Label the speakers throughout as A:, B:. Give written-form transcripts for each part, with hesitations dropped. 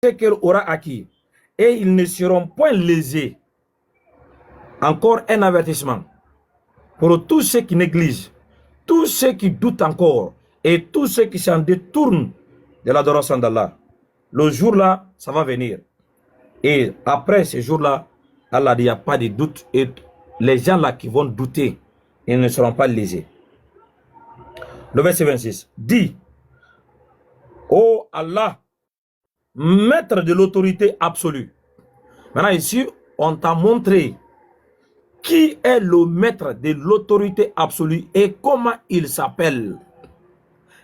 A: qu'elle aura acquis et ils ne seront point lésés. Encore un avertissement pour tous ceux qui négligent, tous ceux qui doutent encore et tous ceux qui s'en détournent de l'adoration d'Allah. Le jour-là, ça va venir. Et après ce jour-là, Allah dit, il n'y a pas de doute. Et les gens-là qui vont douter, ils ne seront pas lésés. Le verset 26 dit, ô Allah, maître de l'autorité absolue. Maintenant ici, on t'a montré qui est le maître de l'autorité absolue et comment il s'appelle.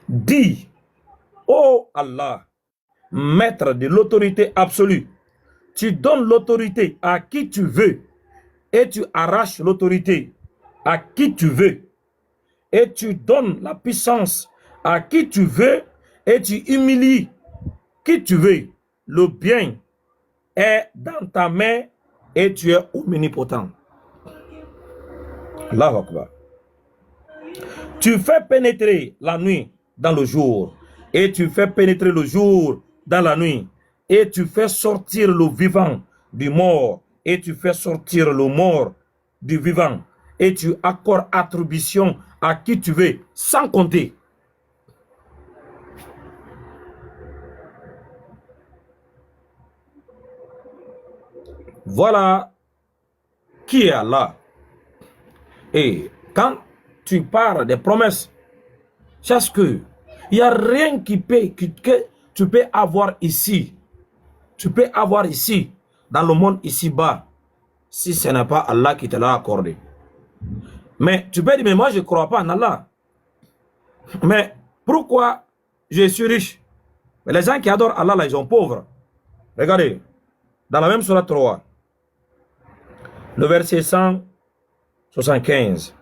A: Dis, ô Allah, maître de l'autorité absolue, tu donnes l'autorité à qui tu veux et tu arraches l'autorité à qui tu veux. Et tu donnes la puissance à qui tu veux et tu humilies qui tu veux. Le bien est dans ta main et tu es omnipotent. Allahu Akbar. Tu fais pénétrer la nuit dans le jour et tu fais pénétrer le jour dans la nuit et tu fais sortir le vivant du mort et tu fais sortir le mort du vivant et tu accordes attribution à qui tu veux sans compter. Voilà qui est Allah. Et quand tu parles des promesses, sache que il n'y a rien que tu peux avoir ici. Tu peux avoir ici, dans le monde ici-bas, si ce n'est pas Allah qui te l'a accordé. Mais tu peux dire, mais moi je ne crois pas en Allah. Mais pourquoi je suis riche? Mais les gens qui adorent Allah, là, ils sont pauvres. Regardez, dans la même sourate 3, le verset 175,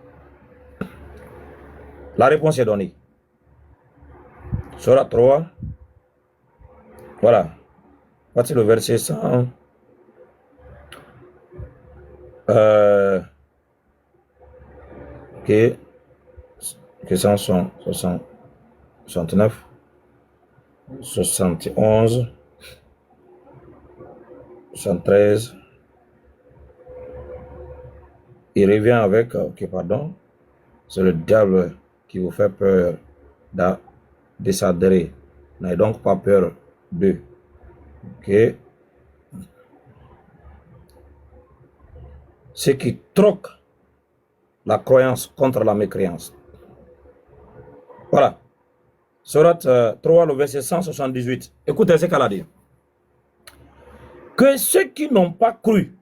A: la réponse est donnée. Sourate 3, voilà. Voici le verset 100. Que 169, 71, 73. Il revient avec, ok, pardon, c'est le diable qui vous fait peur de s'adhérer. N'ayez donc pas peur d'eux. Ok. Ceux qui troquent la croyance contre la mécréance. Voilà. Sourate 3, le verset 178. Écoutez ce qu'elle a dit. Que ceux qui n'ont pas cru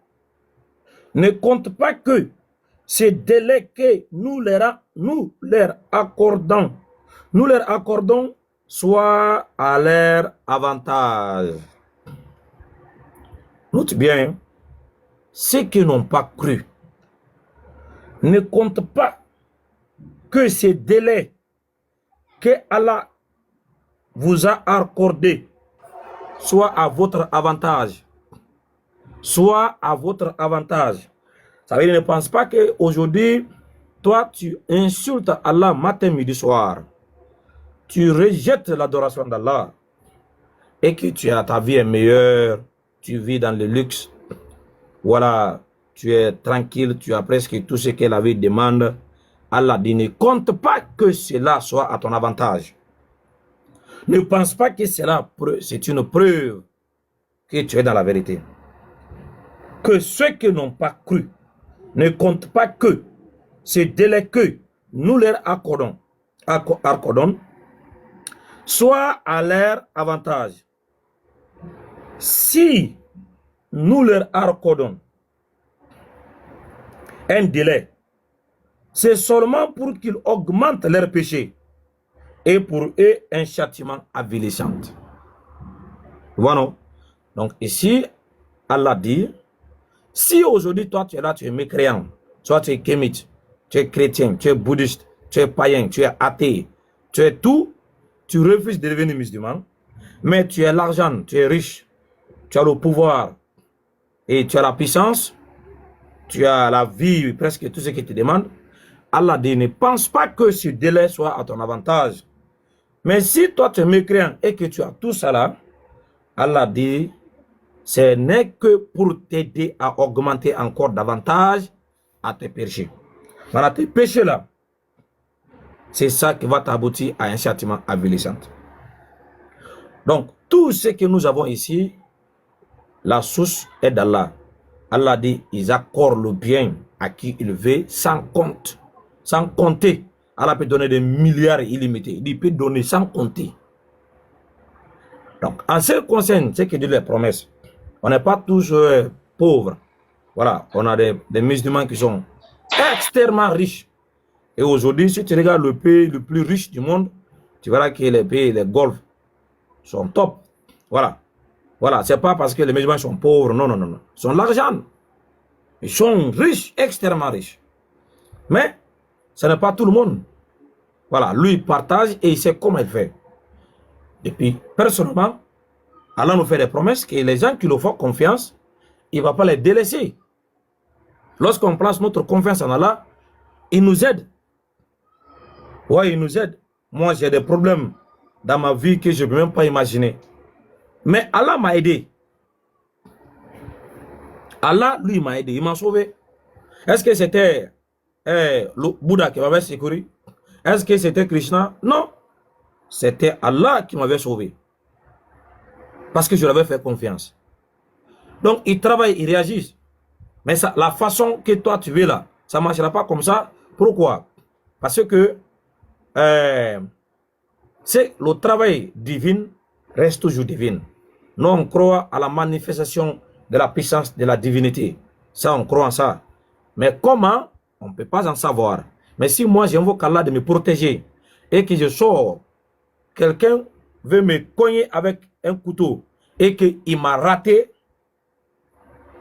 A: ne comptent pas que ces délais que nous leur accordons soit à leur avantage. Note bien, hein? Ceux qui n'ont pas cru ne comptent pas que ces délais que Allah vous a accordés soit à votre avantage. Soit à votre avantage. Ça veut dire, ne pense pas qu'aujourd'hui, toi, tu insultes Allah matin, midi, soir. Tu rejettes l'adoration d'Allah et que ta vie est meilleure, tu vis dans le luxe. Voilà, tu es tranquille, tu as presque tout ce que la vie demande. Allah dit, ne compte pas que cela soit à ton avantage. Ne pense pas que c'est une preuve que tu es dans la vérité. Que ceux qui n'ont pas cru ne comptent pas que ces délais que nous leur accordons soit à leur avantage. Si nous leur accordons un délai, c'est seulement pour qu'ils augmentent leurs péchés et pour eux un châtiment avilissant. Voilà. Donc ici, Allah dit, si aujourd'hui toi tu es là, tu es mécréant, soit tu es kémite, tu es chrétien, tu es bouddhiste, tu es païen, tu es athée, tu es tout, tu refuses de devenir musulman, mais tu as l'argent, tu es riche, tu as le pouvoir et tu as la puissance, tu as la vie, presque tout ce qui te demande. Allah dit, ne pense pas que ce délai soit à ton avantage. Mais si toi tu es mécréant et que tu as tout ça là, Allah dit, ce n'est que pour t'aider à augmenter encore davantage à tes péchés. Voilà, tes péchés là, c'est ça qui va t'aboutir à un châtiment avilissant. Donc, tout ce que nous avons ici, la source est d'Allah. Allah dit, ils accordent le bien à qui il veut sans compte, sans compter. Allah peut donner des milliards illimités. Il peut donner sans compter. Donc, en ce qui concerne ce qui dit les promesses, on n'est pas tous pauvres. Voilà, on a des musulmans qui sont extrêmement riches. Et aujourd'hui, si tu regardes le pays le plus riche du monde, tu verras que les pays, les Golfe, sont top. Voilà. Voilà, c'est pas parce que les musulmans sont pauvres. Non, non, non, non. Ils sont l'argent. Ils sont riches, extrêmement riches. Mais, ce n'est pas tout le monde. Voilà, lui, il partage et il sait comment il fait. Et puis, personnellement, Allah nous fait des promesses que les gens qui nous font confiance, il ne va pas les délaisser. Lorsqu'on place notre confiance en Allah, il nous aide. Oui, il nous aide. Moi, j'ai des problèmes dans ma vie que je ne peux même pas imaginer. Mais Allah m'a aidé. Allah, lui, m'a aidé. Il m'a sauvé. Est-ce que c'était le Bouddha qui m'avait secouru? Est-ce que c'était Krishna? Non. C'était Allah qui m'avait sauvé. Parce que je l'avais fait confiance. Donc, il travaille, il réagit. Mais ça, la façon que toi tu veux là, ça ne marchera pas comme ça. Pourquoi? Parce que c'est le travail divin reste toujours divin. Nous, on croit à la manifestation de la puissance de la divinité. Ça, on croit en ça. Mais comment? On ne peut pas en savoir. Mais si moi, j'invoque Allah de me protéger et que je sors, quelqu'un veut me cogner avec un couteau et qu'il m'a raté,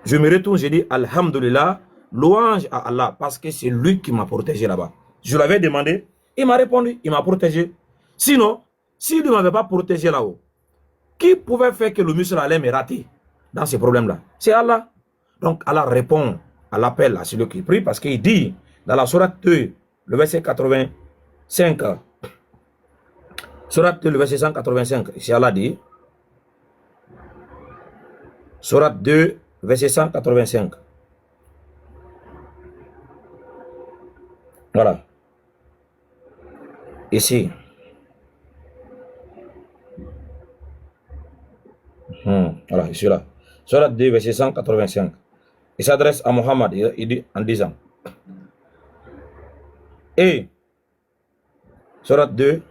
A: je me retourne, je dis Alhamdulillah, louange à Allah, parce que c'est lui qui m'a protégé là-bas. Je l'avais demandé, il m'a répondu, il m'a protégé. Sinon, s'il ne m'avait pas protégé là-haut, qui pouvait faire que le muscle allait me rater dans ces problèmes-là? C'est Allah. Donc Allah répond à l'appel à celui qui prie, parce qu'il dit dans la sourate 2, le verset 85, sourate 2, le verset 185, ici Allah dit, sourate 2, verset 185. Voilà. Ici. Voilà, ici là. Sourate 2, verset 185. Il s'adresse à Mohammed, il dit en disant, et sourate 2,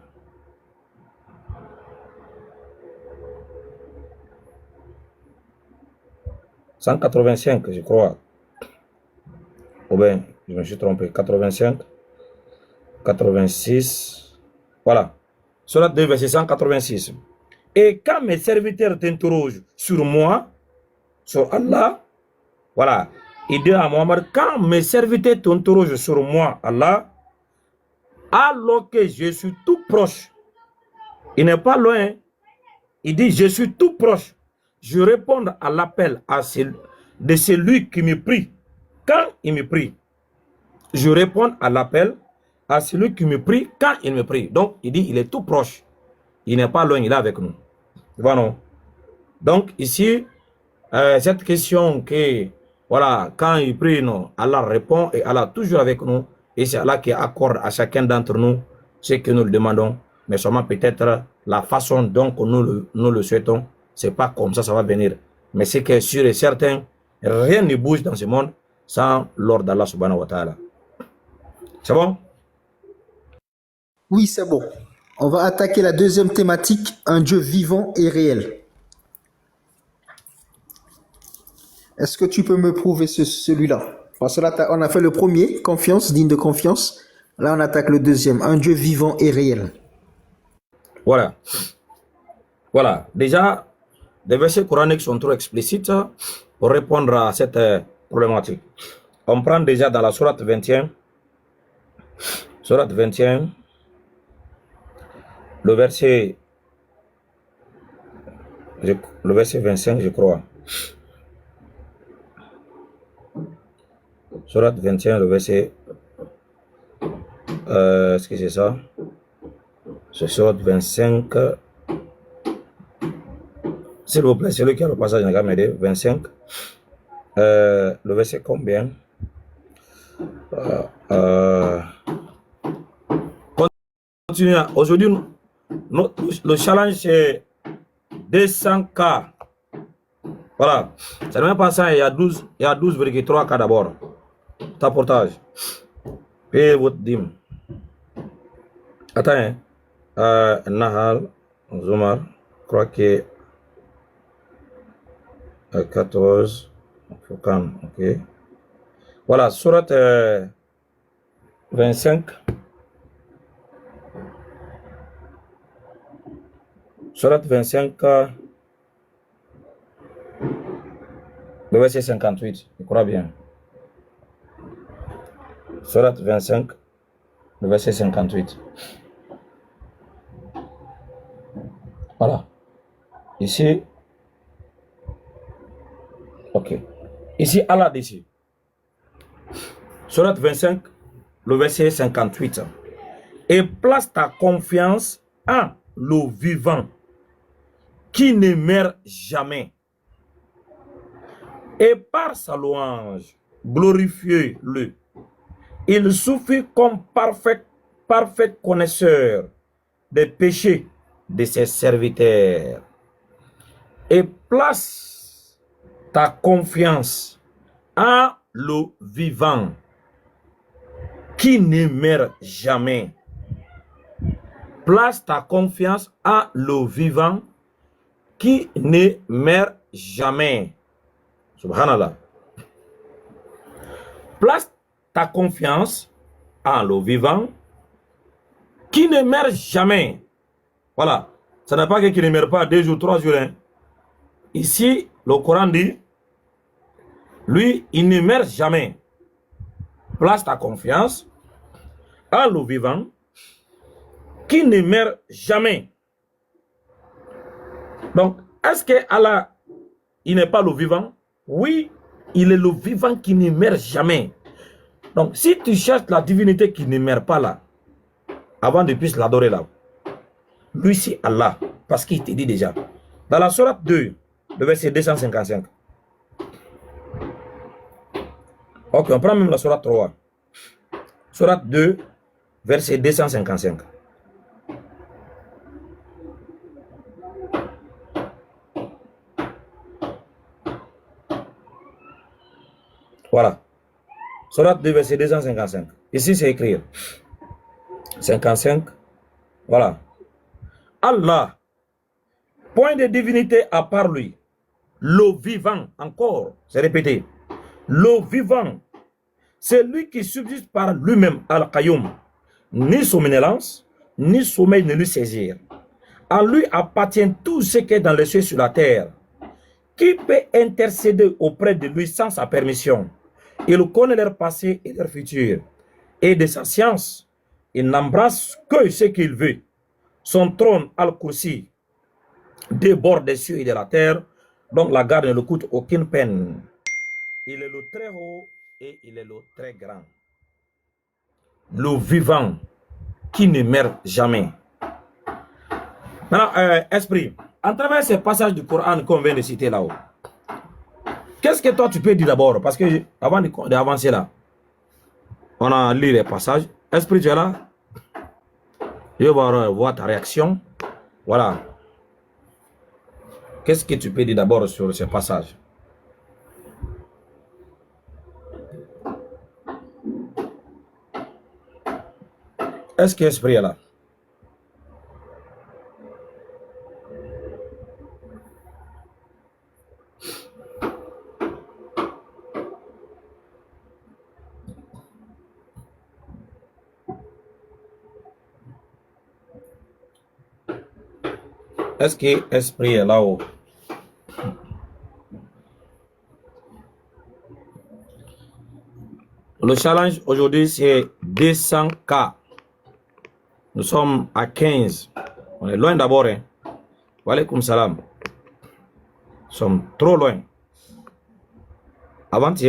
A: « 185, je crois. Ou bien, je me suis trompé. 85, 86. Voilà. Sourate 2, verset 186. Et quand mes serviteurs t'interrogent sur moi, sur Allah, voilà. Il dit à Mohammed, quand mes serviteurs t'interrogent sur moi, Allah, alors que je suis tout proche, il n'est pas loin, il dit, je suis tout proche. Je réponds à l'appel de celui qui me prie. Quand il me prie, je réponds à l'appel à celui qui me prie quand il me prie. Donc, il dit, il est tout proche. Il n'est pas loin, il est avec nous. Tu vois, non? Donc, ici, cette question que, voilà, quand il prie, non, Allah répond et Allah toujours avec nous. Et c'est Allah qui accorde à chacun d'entre nous ce que nous le demandons. Mais seulement peut-être la façon dont nous le souhaitons, c'est pas comme ça va venir. Mais c'est que sûr et certain, rien ne bouge dans ce monde sans l'ordre d'Allah subhanahu wa ta'ala. C'est bon?
B: Oui, c'est bon. On va attaquer la deuxième thématique, un Dieu vivant et réel. Est-ce que tu peux me prouver celui-là? Parce que là, on a fait le premier, confiance, digne de confiance. Là, on attaque le deuxième, un Dieu vivant et réel.
A: Voilà. Voilà. Déjà, les versets coraniques sont trop explicites pour répondre à cette problématique. On prend déjà dans la sourate 21, sourate 21, le verset 25, je crois. Sourate 21, le verset... est-ce que c'est ça? C'est sourate 25... S'il vous plaît, celui qui a le passage n'a qu'à m'aider. 25. Le verset combien? Continue. Aujourd'hui, le challenge c'est 200K. Voilà. Ça ne même pas ça, il y a 12,3K d'abord. Tapotage. Payez votre dîme. Attends, hein. Nahal, Zomar, je crois que 14. Foucan, ok. Voilà, surat 25. Surat 25, le verset 58, je crois bien. Surat 25, le verset 58. Voilà. Ici, ok. Ici, Allah dit. Surat 25, le verset 58. Et place ta confiance en le vivant qui ne meurt jamais. Et par sa louange, glorifiez-le. Il suffit comme parfait connaisseur des péchés de ses serviteurs. Et place ta confiance en le vivant qui ne meurt jamais. Place ta confiance en le vivant qui ne meurt jamais. Subhanallah. Place ta confiance en le vivant qui ne meurt jamais. Voilà. Ça n'a pas que qui ne meurt pas 2 jours, 3 jours. Hein. Ici, le Coran dit, lui, il ne meurt jamais. Place ta confiance en le vivant qui ne meurt jamais. Donc, est-ce que Allah, il n'est pas le vivant? Oui, il est le vivant qui ne meurt jamais. Donc, si tu cherches la divinité qui ne meurt pas là, avant de puisse l'adorer là, lui c'est Allah, parce qu'il te dit déjà. Dans la sourate 2, le verset 255. Ok, on prend même la sourate 3. Sourate 2, verset 255. Voilà. Sourate 2, verset 255. Ici, c'est écrit. 55. Voilà. Allah, point de divinité à part lui. Le vivant, encore, c'est répété. Le vivant, c'est lui qui subsiste par lui-même, Al-Qayyum. Ni somnolence, ni sommeil ne lui saisir. À lui appartient tout ce qui est dans les cieux sur la terre. Qui peut intercéder auprès de lui sans sa permission? Il connaît leur passé et leur futur. Et de sa science, il n'embrasse que ce qu'il veut. Son trône, Al-Kursi, déborde des cieux et de la terre. Donc la garde ne lui coûte aucune peine. Il est le très haut et il est le très grand. Le vivant qui ne meurt jamais. Maintenant, esprit, à travers ces passages du Coran qu'on vient de citer là-haut, qu'est-ce que toi tu peux dire d'abord? Parce que avant d'avancer là, on a lu les passages. Esprit, tu es là? Je vais voir ta réaction. Voilà. Qu'est-ce que tu peux dire d'abord sur ces passages? Est-ce que l'esprit est là? Est-ce que l'esprit est là-haut? Le challenge aujourd'hui, c'est 200K. Nous sommes à 15. On est loin d'abord. Hein. Wa alaykoum salam. Nous sommes trop loin. Avant-hier,